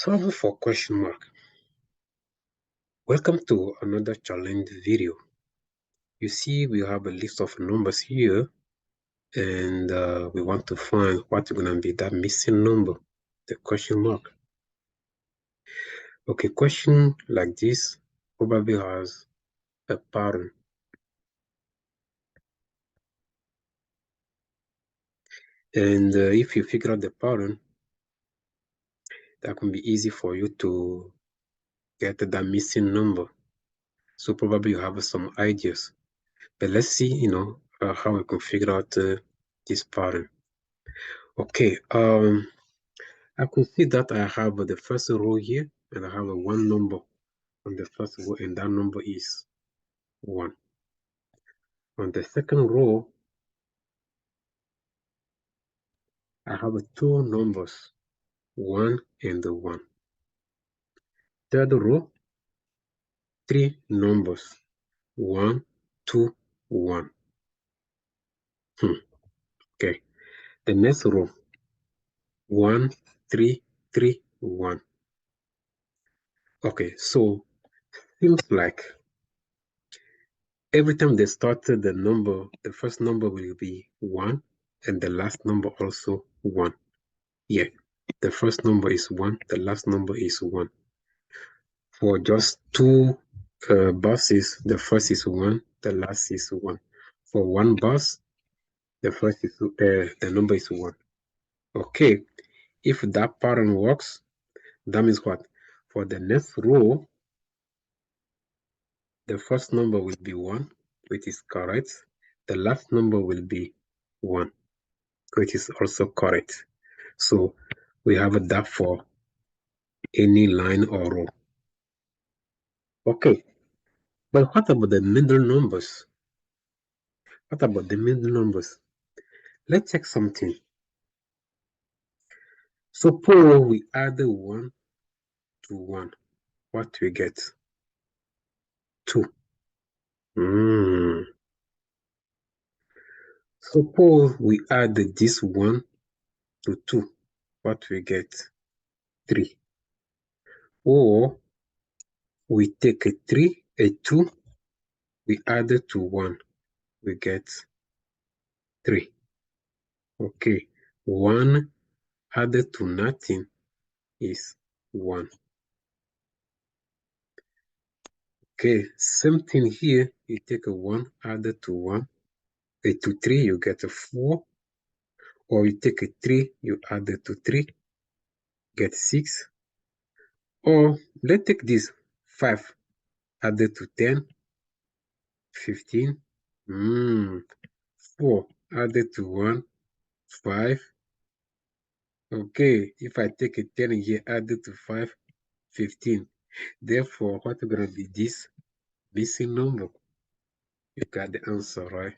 Solve for question mark. Welcome to another challenge video. You see, we have a list of numbers here, and we want to find what's going to be that missing number, the question mark. Okay, question like this probably has a pattern. And if you figure out the pattern, that can be easy for you to get that missing number. So probably you have some ideas. But let's see, how we can figure out this pattern. Okay, I could see that I have the first row here, and I have a one number on the first row, and that number is 1. On the second row, I have two numbers, 1 and 1. Third row, 3 numbers, 1, 2, 1. Okay, the next row, 1, 3, 3, 1. Okay, so seems like every time they started the number, the first number will be 1, and the last number also 1. Yeah, the first number is 1, the last number is 1. For just two buses, the first is 1, the last is 1. For one bus, the first is the number is 1. Okay, if that pattern works, that means what? For the next row, the first number will be 1, which is correct. The last number will be 1, which is also correct. So we have that for any line or row. Okay, but what about the middle numbers? What about the middle numbers? Let's check something. Suppose we add 1 to 1. What do we get? 2. Suppose we add this 1 to 2. What do we get? 3. Or we take a 2, we add it to 1, we get 3. Okay, 1 added to nothing is 1. Okay, same thing here. You take a 1 added to 1, to 3, you get a 4. Or you take a 3, you add it to 3, get 6. Or let's take this 5 added to 10, 15. 4 added to 1, 5. Okay, if I take a 10 here added to 5, 15. Therefore, what is going to be this missing number? You got the answer, right?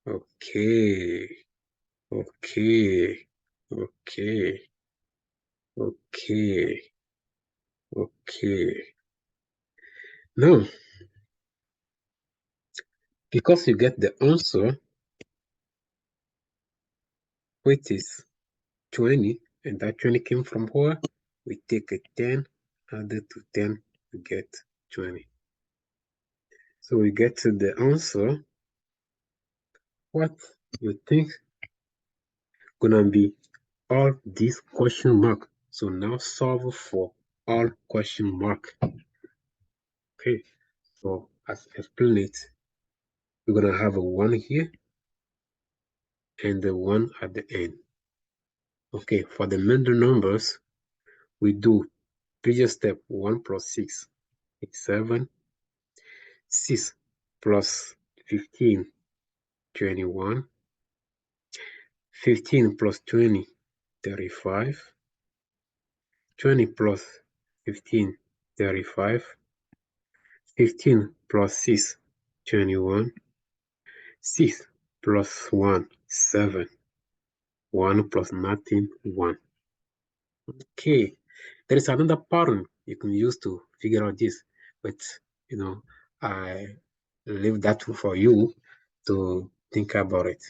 Okay. Okay. Okay. Okay. Okay. Now, because you get the answer, which is 20, and that 20 came from where? We take a 10, added to 10, we get 20. So we get to the answer. What you think gonna be all these question mark? So now solve for all question mark. Okay, so as explained it, we're gonna have a 1 here and the 1 at the end. Okay, for the middle numbers, we do previous step 1 plus 6 is 7. 6 plus 15, 21. 15 plus 20, 35. 20 plus 15, 35. 15 plus 6, 21. 6 plus 1, 7. 1 plus nothing, 1. Okay, there is another pattern you can use to figure out this, but I leave that for you to think about it.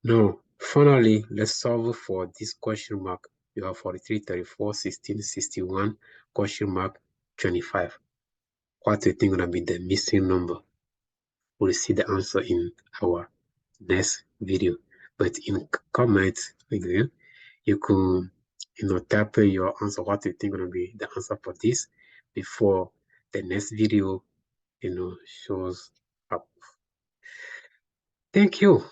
Now, finally, let's solve for this question mark. you have 43, 34, 16, 61, question mark, 25. What do you think gonna be the missing number? We'll see the answer in our next video. But in comments, again, you can, type your answer, what you think gonna be the answer for this before the next video, shows up. Thank you.